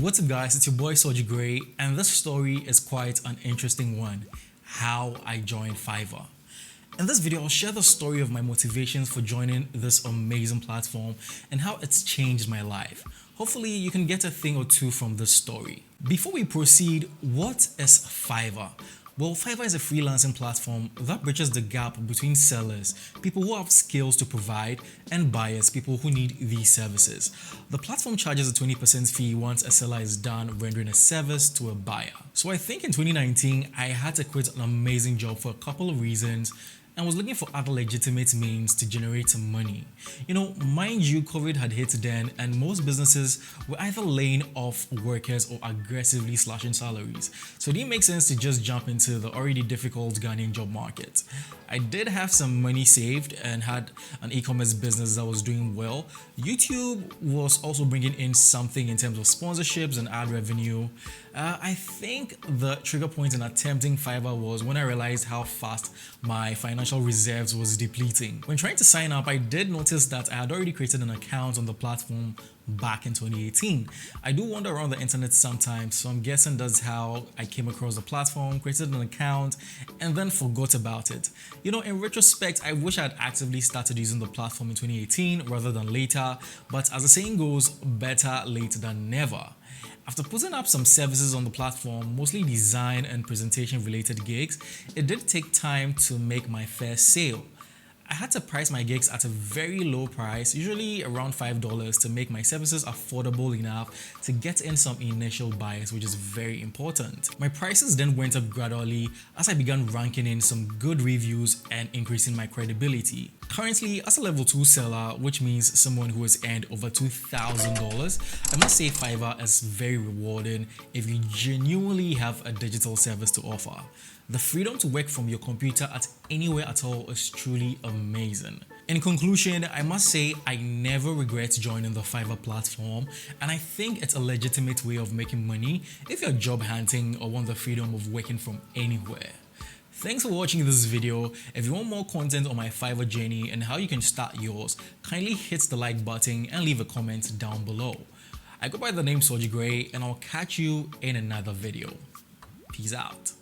What's up guys, it's your boy Soji Gray, and this story is quite an interesting one. How I joined Fiverr. In this video, I'll share the story of my motivations for joining this amazing platform and how it's changed my life. Hopefully, you can get a thing or two from this story. Before we proceed, what is Fiverr? Well, Fiverr is a freelancing platform that bridges the gap between sellers, people who have skills to provide, and buyers, people who need these services. The platform charges a 20% fee once a seller is done rendering a service to a buyer. So I think in 2019, I had to quit an amazing job for a couple of reasons and was looking for other legitimate means to generate some money. Mind you, COVID had hit then and most businesses were either laying off workers or aggressively slashing salaries. So it didn't make sense to just jump into the already difficult Ghanaian job market. I did have some money saved and had an e-commerce business that was doing well. YouTube was also bringing in something in terms of sponsorships and ad revenue. I think the trigger point in attempting Fiverr was when I realized how fast my financial reserves was depleting. When trying to sign up, I did notice that I had already created an account on the platform back in 2018. I do wander around the internet sometimes, so I'm guessing that's how I came across the platform, created an account, and then forgot about it. In retrospect, I wish I had actively started using the platform in 2018 rather than later, but as the saying goes, better late than never. After putting up some services on the platform, mostly design and presentation related gigs, it did take time to make my first sale. I had to price my gigs at a very low price, usually around $5, to make my services affordable enough to get in some initial buyers, which is very important. My prices then went up gradually as I began ranking in some good reviews and increasing my credibility. Currently, as a level 2 seller, which means someone who has earned over $2,000, I must say Fiverr is very rewarding if you genuinely have a digital service to offer. The freedom to work from your computer at anywhere at all is truly amazing. In conclusion, I must say I never regret joining the Fiverr platform, and I think it's a legitimate way of making money if you're job hunting or want the freedom of working from anywhere. Thanks for watching this video. If you want more content on my Fiverr journey and how you can start yours, kindly hit the like button and leave a comment down below. I go by the name Soji Gray, and I'll catch you in another video. Peace out.